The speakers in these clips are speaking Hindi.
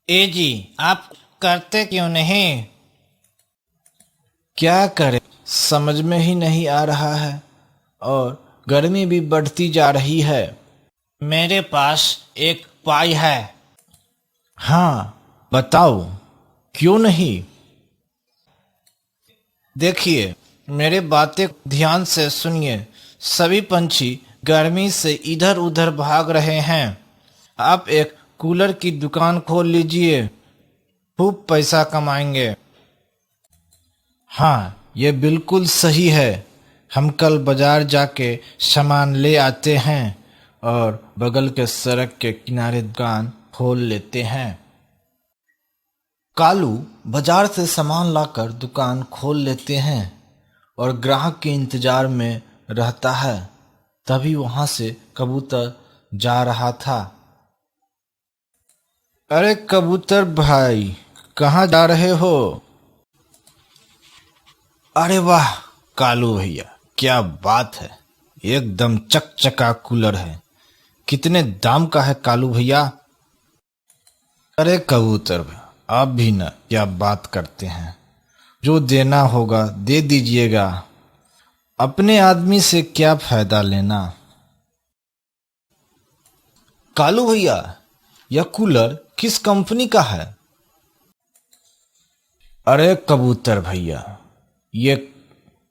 ए जी, आप करते क्यों नहीं? क्या करें, समझ में ही नहीं आ रहा है। और गर्मी भी बढ़ती जा रही है। मेरे पास एक उपाय है। हाँ, बताओ, क्यों नहीं। देखिए, मेरे बातें ध्यान से सुनिए। सभी पंछी गर्मी से इधर उधर भाग रहे हैं। आप एक कूलर की दुकान खोल लीजिए, खूब पैसा कमाएंगे। हाँ, ये बिल्कुल सही है। हम कल बाजार जाके सामान ले आते हैं और बगल के सड़क के किनारे दुकान खोल लेते हैं। कालू बाजार से सामान लाकर दुकान खोल लेते हैं और ग्राहक के इंतजार में रहता है। तभी वहां से कबूतर जा रहा था। अरे कबूतर भाई, कहाँ जा रहे हो? अरे वाह कालू भैया, क्या बात है। एकदम चकचका कूलर है। कितने दाम का है कालू भैया? अरे कबूतर भाई, आप भी ना क्या बात करते हैं। जो देना होगा दे दीजिएगा। अपने आदमी से क्या फायदा लेना। कालू भैया, यह कूलर किस कंपनी का है? अरे कबूतर भैया, ये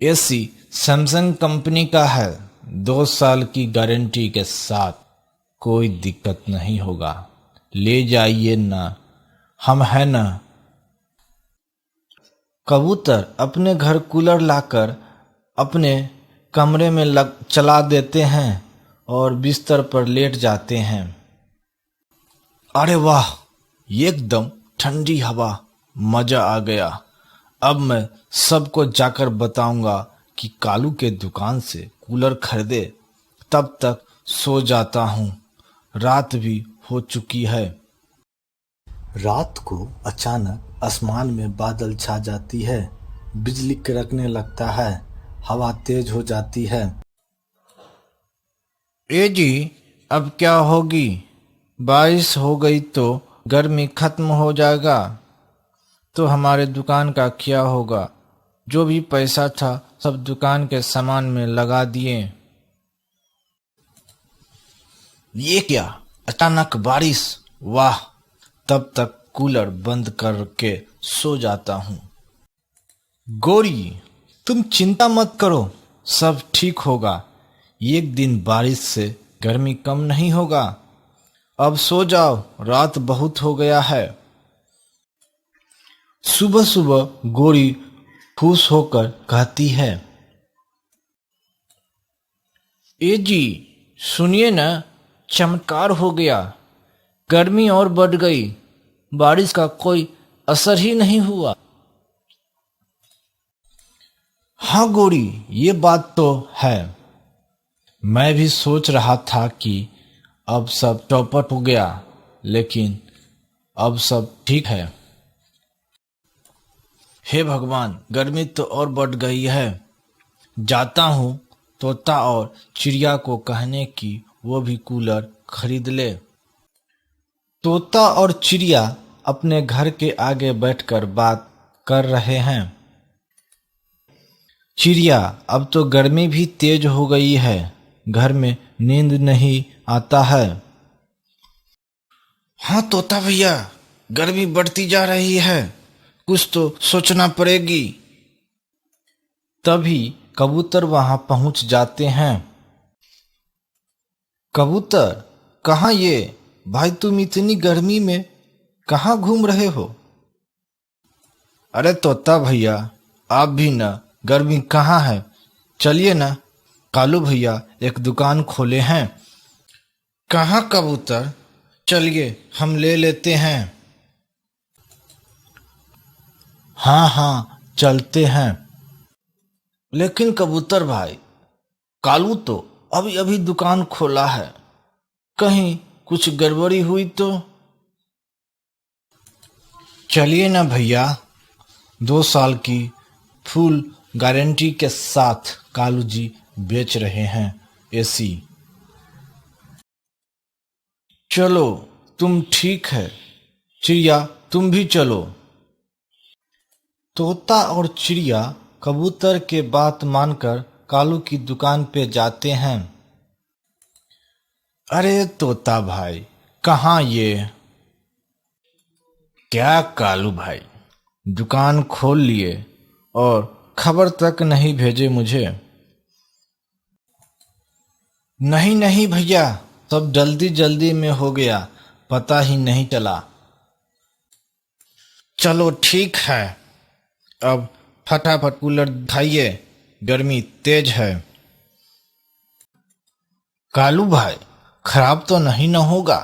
एसी सैमसंग कंपनी का है। 2 साल की गारंटी के साथ। कोई दिक्कत नहीं होगा, ले जाइए ना, हम है ना। कबूतर अपने घर कूलर लाकर अपने कमरे में चला देते हैं और बिस्तर पर लेट जाते हैं। अरे वाह, एकदम ठंडी हवा, मजा आ गया। अब मैं सबको जाकर बताऊंगा कि कालू के दुकान से कूलर खरीदे। तब तक सो जाता हूँ, रात भी हो चुकी है। रात को अचानक आसमान में बादल छा जाती है, बिजली कड़कने लगता है, हवा तेज हो जाती है। ए जी, अब क्या होगी? बारिश हो गई तो गर्मी खत्म हो जाएगा, तो हमारे दुकान का क्या होगा? जो भी पैसा था सब दुकान के सामान में लगा दिए। ये क्या, अचानक बारिश! वाह! तब तक कूलर बंद करके सो जाता हूँ। गौरी, तुम चिंता मत करो, सब ठीक होगा। एक दिन बारिश से गर्मी कम नहीं होगा। अब सो जाओ, रात बहुत हो गया है। सुबह सुबह गौरी खुश होकर कहती है, ए जी सुनिए ना, चमत्कार हो गया। गर्मी और बढ़ गई, बारिश का कोई असर ही नहीं हुआ। हाँ गौरी, ये बात तो है। मैं भी सोच रहा था कि अब सब चौपट हो गया, लेकिन अब सब ठीक है। हे भगवान, गर्मी तो और बढ़ गई है। जाता हूँ तोता और चिड़िया को कहने की वो भी कूलर खरीद ले। तोता और चिड़िया अपने घर के आगे बैठकर बात कर रहे हैं। चिड़िया, अब तो गर्मी भी तेज हो गई है, घर में नींद नहीं आता है। हाँ तोता भैया, गर्मी बढ़ती जा रही है, कुछ तो सोचना पड़ेगी। तभी कबूतर वहां पहुंच जाते हैं। कबूतर, कहाँ ये? भाई तुम इतनी गर्मी में कहाँ घूम रहे हो? अरे तोता भैया, आप भी ना, गर्मी कहाँ है। चलिए ना, कालू भैया एक दुकान खोले हैं। कहाँ कबूतर, चलिए हम ले लेते हैं। हाँ हाँ, चलते हैं। लेकिन कबूतर भाई, कालू तो अभी अभी दुकान खोला है, कहीं कुछ गड़बड़ी हुई तो? चलिए ना भैया, 2 साल की फुल गारंटी के साथ कालू जी बेच रहे हैं एसी। चलो, तुम ठीक है, चिड़िया तुम भी चलो। तोता और चिड़िया कबूतर के बात मानकर कालू की दुकान पे जाते हैं। अरे तोता भाई, कहाँ ये? क्या कालू भाई, दुकान खोल लिए और खबर तक नहीं भेजे मुझे? नहीं नहीं भैया, सब जल्दी जल्दी में हो गया, पता ही नहीं चला। चलो ठीक है, अब फटाफट कूलर दिखाइए, गर्मी तेज है। कालू भाई, खराब तो नहीं न होगा?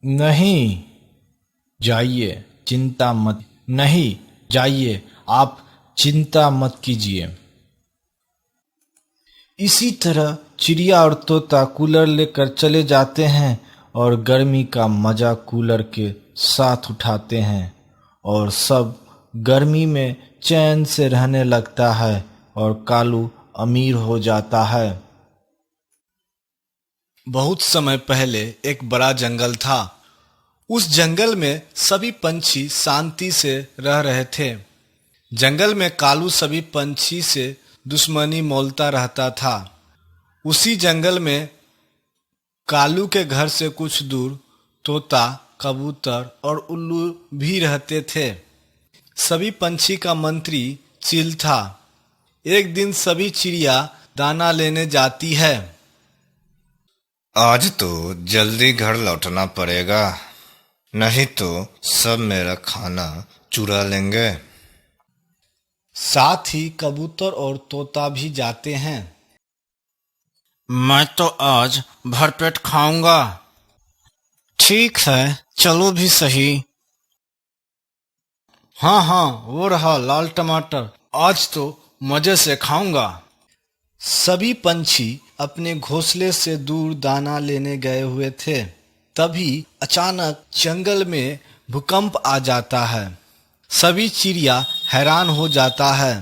नहीं, जाइए, चिंता मत। नहीं, जाइए, आप चिंता मत कीजिए। इसी तरह चिड़िया और तोता कूलर लेकर चले जाते हैं और गर्मी का मजा कूलर के साथ उठाते हैं और सब गर्मी में चैन से रहने लगता है और कालू अमीर हो जाता है। बहुत समय पहले एक बड़ा जंगल था। उस जंगल में सभी पंछी शांति से रह रहे थे। जंगल में कालू सभी पंछी से दुश्मनी मोलता रहता था। उसी जंगल में कालू के घर से कुछ दूर तोता, कबूतर और उल्लू भी रहते थे। सभी पंछी का मंत्री चील था। एक दिन सभी चिड़िया दाना लेने जाती है। आज तो जल्दी घर लौटना पड़ेगा, नहीं तो सब मेरा खाना चुरा लेंगे। साथ ही कबूतर और तोता भी जाते हैं। मैं तो आज भरपेट खाऊंगा। ठीक है, चलो भी सही। हाँ हाँ, वो रहा लाल टमाटर, आज तो मजे से खाऊंगा। सभी पंछी अपने घोंसले से दूर दाना लेने गए हुए थे। तभी अचानक जंगल में भूकंप आ जाता है। सभी चिड़िया हैरान हो जाता है।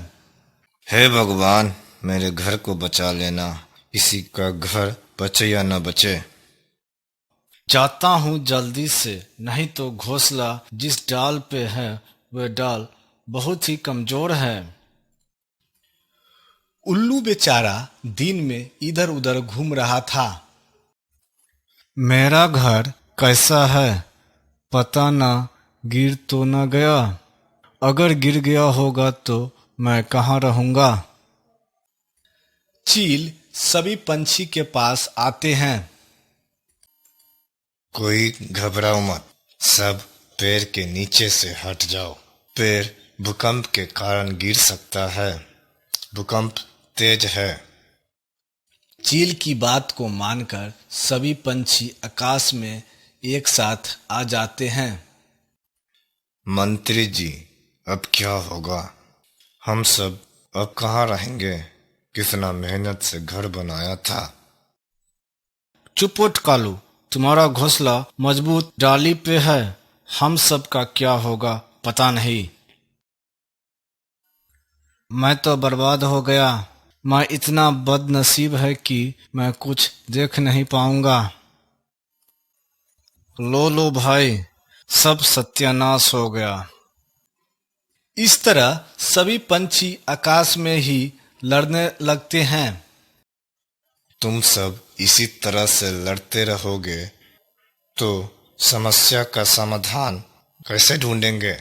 हे भगवान, मेरे घर को बचा लेना, किसी का घर बचे या न बचे। जाता हूँ जल्दी से, नहीं तो घोंसला जिस डाल पे है वह डाल बहुत ही कमजोर है। उल्लू बेचारा दिन में इधर उधर घूम रहा था। मेरा घर कैसा है, पता ना गिर तो न गया? अगर गिर गया होगा तो मैं कहाँ रहूंगा? चील सभी पंछी के पास आते हैं। कोई घबराओ मत, सब पेड़ के नीचे से हट जाओ। पेड़ भूकंप के कारण गिर सकता है, भूकंप तेज है। चील की बात को मानकर सभी पंछी आकाश में एक साथ आ जाते हैं। मंत्री जी, अब क्या होगा? हम सब अब कहाँ रहेंगे? कितना मेहनत से घर बनाया था। चुप उठ कालू, तुम्हारा घोंसला मजबूत डाली पे है, हम सब का क्या होगा पता नहीं। मैं तो बर्बाद हो गया। मैं इतना बदनसीब है कि मैं कुछ देख नहीं पाऊंगा। लो भाई, सब सत्यानाश हो गया। इस तरह सभी पंछी आकाश में ही लड़ने लगते हैं। तुम सब इसी तरह से लड़ते रहोगे तो समस्या का समाधान कैसे ढूंढेंगे?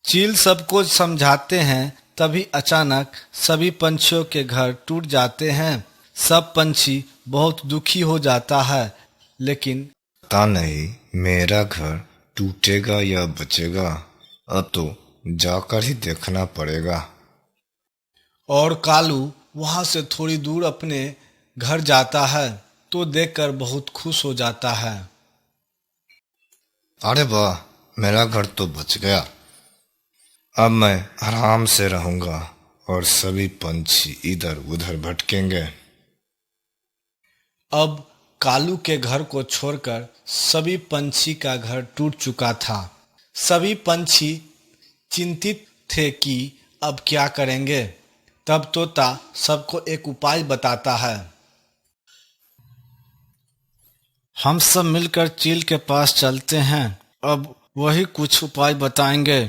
चील सबको समझाते हैं। तभी अचानक सभी पंछियों के घर टूट जाते हैं। सब पंछी बहुत दुखी हो जाता है, लेकिन पता नहीं मेरा घर टूटेगा या बचेगा। अब तो जाकर ही देखना पड़ेगा। और कालू वहां से थोड़ी दूर अपने घर जाता है तो देखकर बहुत खुश हो जाता है। अरे वाह, मेरा घर तो बच गया। अब मैं आराम से रहूंगा और सभी पंछी इधर उधर भटकेंगे। अब कालू के घर को छोड़कर सभी पंछी का घर टूट चुका था। सभी पंछी चिंतित थे कि अब क्या करेंगे। तब तोता सबको एक उपाय बताता है। हम सब मिलकर चील के पास चलते हैं। अब वही कुछ उपाय बताएंगे।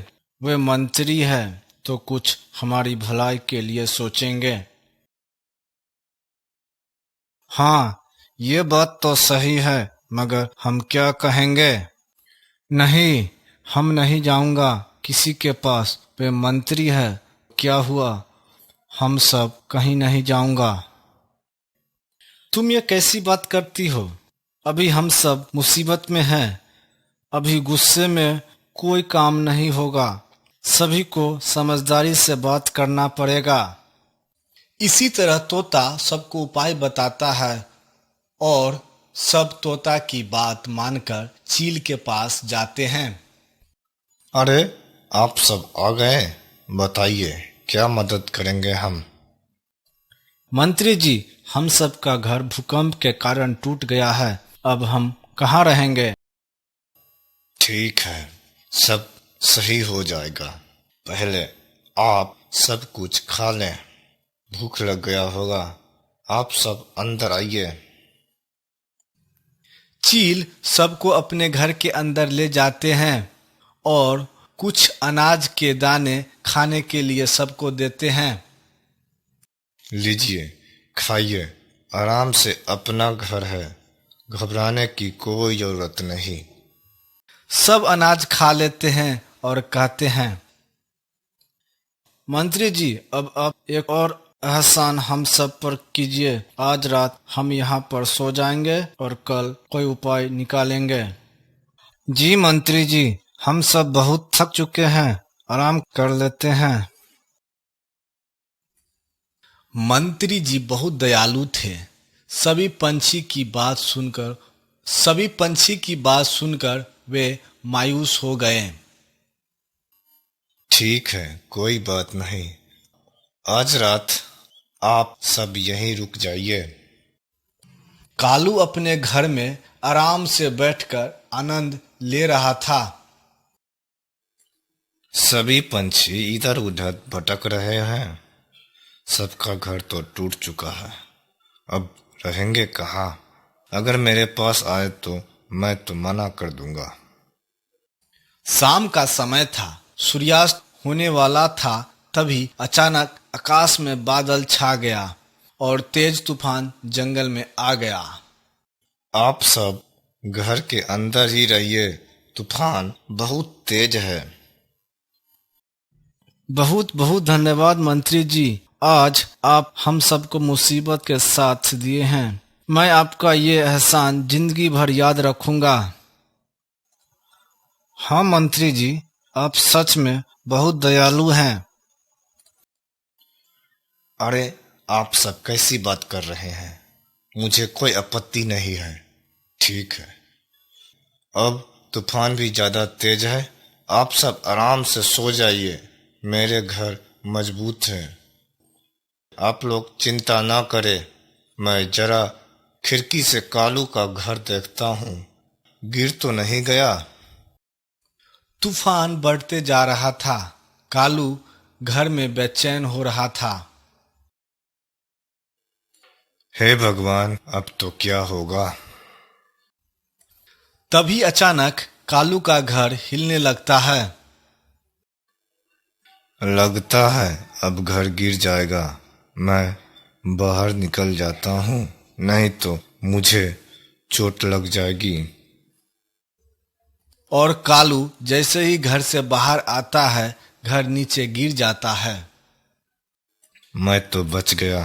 वे मंत्री है तो कुछ हमारी भलाई के लिए सोचेंगे। हाँ, ये बात तो सही है, मगर हम क्या कहेंगे? नहीं, हम नहीं जाऊंगा किसी के पास। वे मंत्री है, क्या हुआ? हम सब कहीं नहीं जाऊंगा। तुम ये कैसी बात करती हो? अभी हम सब मुसीबत में हैं। अभी गुस्से में कोई काम नहीं होगा। सभी को समझदारी से बात करना पड़ेगा। इसी तरह तोता सबको उपाय बताता है और सब तोता की बात मानकर चील के पास जाते हैं। अरे, आप सब आ गए। बताइए, क्या मदद करेंगे हम? मंत्री जी, हम सब का घर भूकंप के कारण टूट गया है। अब हम कहाँ रहेंगे? ठीक है, सब सही हो जाएगा। पहले आप सब कुछ खा लें। भूख लग गया होगा। आप सब अंदर आइए। चील सबको अपने घर के अंदर ले जाते हैं और कुछ अनाज के दाने खाने के लिए सबको देते हैं। लीजिए, खाइए। आराम से, अपना घर है। घबराने की कोई जरूरत नहीं। सब अनाज खा लेते हैं और कहते हैं, मंत्री जी, अब आप एक और एहसान हम सब पर कीजिए। आज रात हम यहाँ पर सो जाएंगे और कल कोई उपाय निकालेंगे। जी मंत्री जी, हम सब बहुत थक चुके हैं, आराम कर लेते हैं। मंत्री जी बहुत दयालु थे। सभी पंछी की बात सुनकर वे मायूस हो गए। ठीक है, कोई बात नहीं। आज रात आप सब यहीं रुक जाइए। कालू अपने घर में आराम से बैठकर आनंद ले रहा था। सभी पंछी इधर उधर भटक रहे हैं। सबका घर तो टूट चुका है। अब रहेंगे कहाँ? अगर मेरे पास आए तो मैं तो मना कर दूंगा। शाम का समय था, सूर्यास्त होने वाला था। तभी अचानक आकाश में बादल छा गया और तेज तूफान जंगल में आ गया। आप सब घर के अंदर ही रहिए। तूफान बहुत तेज है। बहुत बहुत धन्यवाद मंत्री जी। आज आप हम सबको मुसीबत के साथ दिए हैं। मैं आपका ये एहसान जिंदगी भर याद रखूंगा। हाँ मंत्री जी, आप सच में बहुत दयालु हैं। अरे, आप सब कैसी बात कर रहे हैं? मुझे कोई आपत्ति नहीं है। ठीक है, अब तूफान भी ज्यादा तेज है। आप सब आराम से सो जाइए। मेरे घर मजबूत है। आप लोग चिंता ना करें। मैं जरा खिड़की से कालू का घर देखता हूँ। गिर तो नहीं गया? तूफान बढ़ते जा रहा था। कालू घर में बेचैन हो रहा था। हे भगवान, अब तो क्या होगा? तभी अचानक कालू का घर हिलने लगता है। लगता है अब घर गिर जाएगा। मैं बाहर निकल जाता हूँ, नहीं तो मुझे चोट लग जाएगी। और कालू जैसे ही घर से बाहर आता है, घर नीचे गिर जाता है। मैं तो बच गया,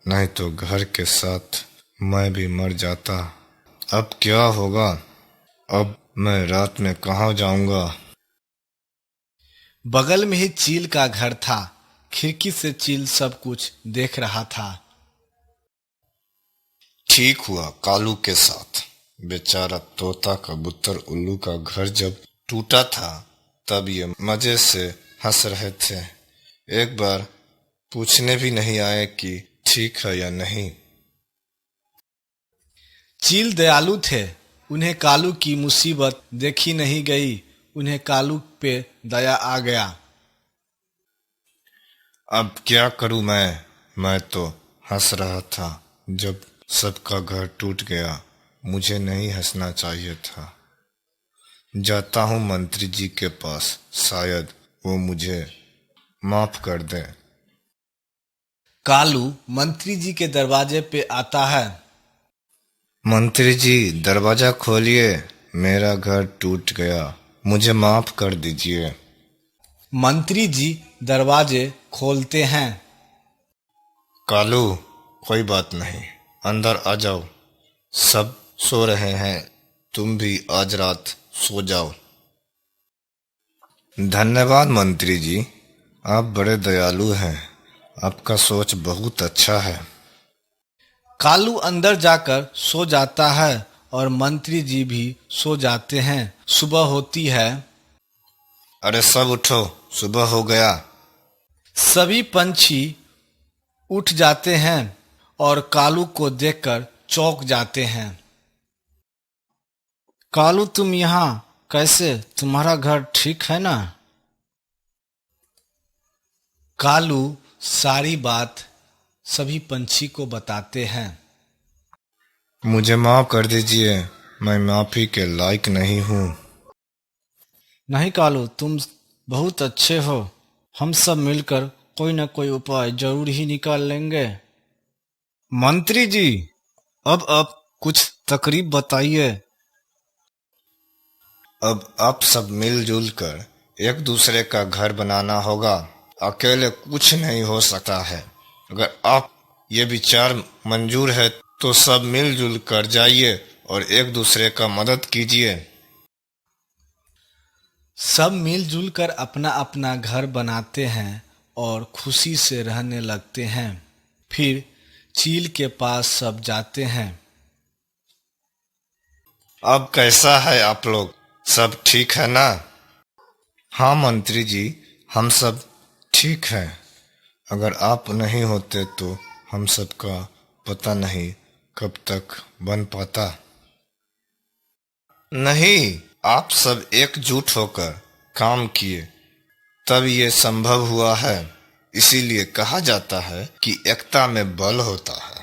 नहीं तो घर के साथ मैं भी मर जाता। अब क्या होगा? अब मैं रात में कहाँ जाऊंगा? बगल में ही चील का घर था। खिड़की से चील सब कुछ देख रहा था। ठीक हुआ कालू के साथ। बेचारा तोता कबूतर उल्लू का घर जब टूटा था, तब ये मजे से हंस रहे थे। एक बार पूछने भी नहीं आए कि ठीक है या नहीं। चील दयालु थे। उन्हें कालू की मुसीबत देखी नहीं गई। उन्हें कालू पे दया आ गया। अब क्या करूं मैं तो हंस रहा था जब सबका घर टूट गया। मुझे नहीं हंसना चाहिए था। जाता हूँ मंत्री जी के पास, शायद वो मुझे माफ कर दें। कालू मंत्री जी के दरवाजे पे आता है। मंत्री जी, दरवाजा खोलिए, मेरा घर टूट गया, मुझे माफ कर दीजिए। मंत्री जी दरवाजे खोलते हैं। कालू, कोई बात नहीं, अंदर आ जाओ। सब सो रहे हैं, तुम भी आज रात सो जाओ। धन्यवाद मंत्री जी, आप बड़े दयालु हैं, आपका सोच बहुत अच्छा है। कालू अंदर जाकर सो जाता है और मंत्री जी भी सो जाते हैं। सुबह होती है। अरे सब उठो, सुबह हो गया। सभी पंछी उठ जाते हैं और कालू को देखकर चौंक जाते हैं। कालू, तुम यहाँ कैसे? तुम्हारा घर ठीक है ना? कालू सारी बात सभी पंछी को बताते हैं। मुझे माफ कर दीजिए, मैं माफी के लायक नहीं हूँ। नहीं कालू, तुम बहुत अच्छे हो। हम सब मिलकर कोई न कोई उपाय जरूर ही निकाल लेंगे। मंत्री जी, अब आप कुछ तकरीब बताइए। अब आप सब मिलजुल कर एक दूसरे का घर बनाना होगा। अकेले कुछ नहीं हो सकता है। अगर आप ये विचार मंजूर है तो सब मिलजुल कर जाइए और एक दूसरे का मदद कीजिए। सब मिलजुल कर अपना अपना घर बनाते हैं और खुशी से रहने लगते हैं। फिर चील के पास सब जाते हैं। अब कैसा है आप लोग? सब ठीक है ना? हाँ मंत्री जी, हम सब ठीक हैं। अगर आप नहीं होते तो हम सब का पता नहीं कब तक बन पाता। नहीं, आप सब एकजुट होकर काम किए तब ये संभव हुआ है। इसीलिए कहा जाता है कि एकता में बल होता है।